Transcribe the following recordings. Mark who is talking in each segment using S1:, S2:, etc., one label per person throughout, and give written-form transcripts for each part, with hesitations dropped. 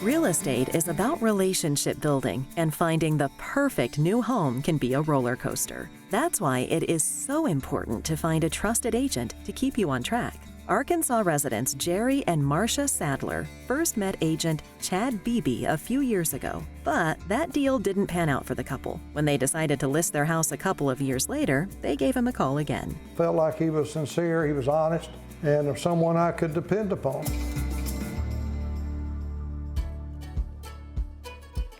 S1: Real estate is about relationship building, and finding the perfect new home can be a roller coaster. That's why it is so important to find a trusted agent to keep you on track. Arkansas residents Jerry and Marcia Sadler first met agent Chad Beebe a few years ago, but that deal didn't pan out for the couple. When they decided to list their house a couple of years later, they gave him a call again.
S2: Felt like he was sincere, he was honest, and someone I could depend upon.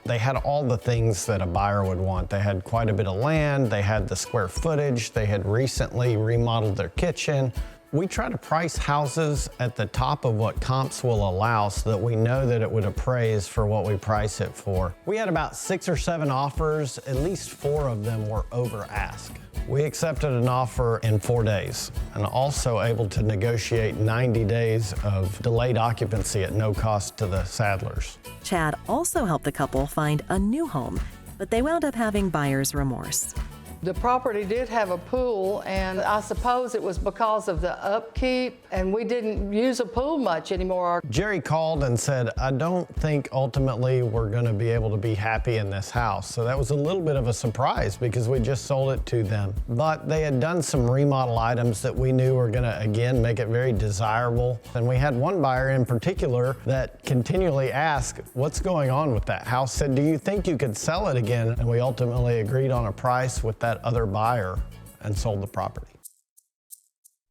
S3: They had all the things that a buyer would want. They had quite a bit of land, they had the square footage, they had recently remodeled their kitchen. We try to price houses at the top of what comps will allow so that we know that it would appraise for what we price it for. We had about 6 or 7 offers, at least 4 of them were over ask. We accepted an offer in 4 days and also able to negotiate 90 days of delayed occupancy at no cost to the Sadlers.
S1: Chad also helped the couple find a new home, but they wound up having buyer's remorse.
S4: The property did have a pool, and I suppose it was because of the upkeep, and we didn't use a pool much anymore.
S3: Jerry called and said, I don't think ultimately we're going to be able to be happy in this house. So that was a little bit of a surprise because we just sold it to them. But they had done some remodel items that we knew were going to, again, make it very desirable. And we had one buyer in particular that continually asked, what's going on with that house? Said, do you think you could sell it again? And we ultimately agreed on a price with that other buyer and sold the property.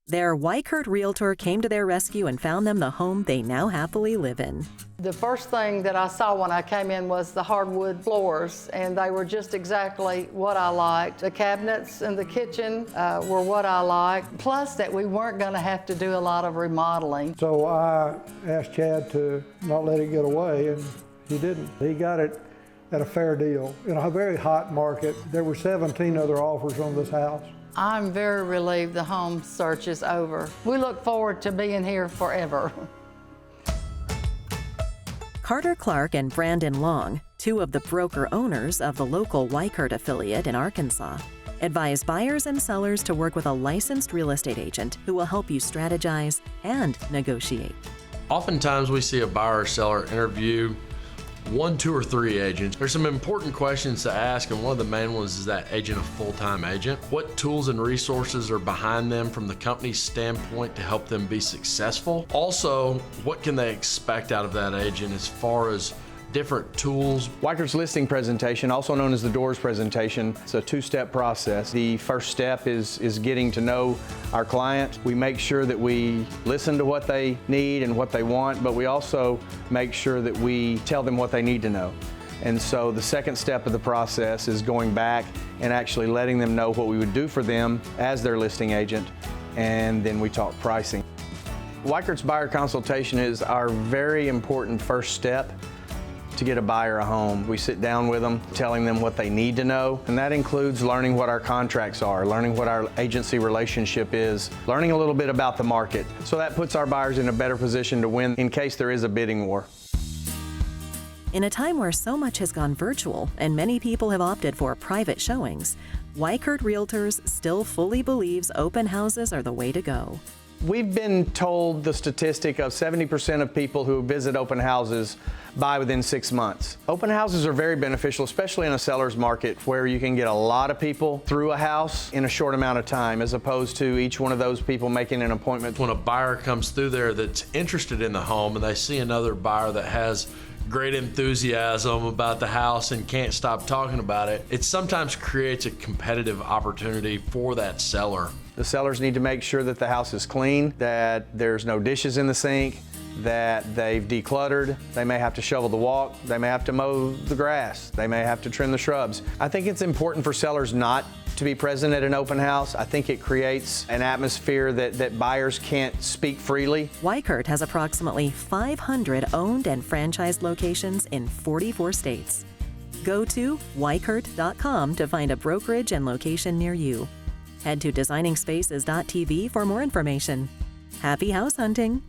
S1: Their Weichert realtor came to their rescue and found them the home they now happily live in.
S4: The first thing that I saw when I came in was the hardwood floors, and they were just exactly what I liked. The cabinets in the kitchen were what I liked, plus that we weren't going to have to do a lot of remodeling.
S2: So I asked Chad to not let it get away, and he didn't. He got it at a fair deal. In a very hot market, there were 17 other offers on this house.
S4: I'm very relieved the home search is over. We look forward to being here forever.
S1: Carter Clark and Brandon Long, 2 of the broker owners of the local Weichert affiliate in Arkansas, advise buyers and sellers to work with a licensed real estate agent who will help you strategize and negotiate.
S5: Oftentimes we see a buyer or seller interview 1, 2, or 3 agents. There's some important questions to ask, and one of the main ones is that agent a full-time agent? What tools and resources are behind them from the company's standpoint to help them be successful? Also, what can they expect out of that agent as far as different tools?
S6: Weichert's listing presentation, also known as the doors presentation, it's a 2-step process. The first step is getting to know our client. We make sure that we listen to what they need and what they want, but we also make sure that we tell them what they need to know. And so the second step of the process is going back and actually letting them know what we would do for them as their listing agent, and then we talk pricing. Weichert's buyer consultation is our very important first step to get a buyer a home. We sit down with them, telling them what they need to know, and that includes learning what our contracts are, learning what our agency relationship is, learning a little bit about the market. So that puts our buyers in a better position to win in case there is a bidding war.
S1: In a time where so much has gone virtual and many people have opted for private showings, Weichert Realtors still fully believes open houses are the way to go.
S6: We've been told the statistic of 70% of people who visit open houses buy within 6 months. Open houses are very beneficial, especially in a seller's market where you can get a lot of people through a house in a short amount of time, as opposed to each one of those people making an appointment.
S5: When a buyer comes through there that's interested in the home and they see another buyer that has great enthusiasm about the house and can't stop talking about it, it sometimes creates a competitive opportunity for that seller.
S6: The sellers need to make sure that the house is clean, that there's no dishes in the sink, that they've decluttered. They may have to shovel the walk, they may have to mow the grass, they may have to trim the shrubs. I think it's important for sellers not to be present at an open house. I think it creates an atmosphere that buyers can't speak freely.
S1: Weichert has approximately 500 owned and franchised locations in 44 states. Go to weichert.com to find a brokerage and location near you. Head to DesigningSpaces.tv for more information. Happy house hunting!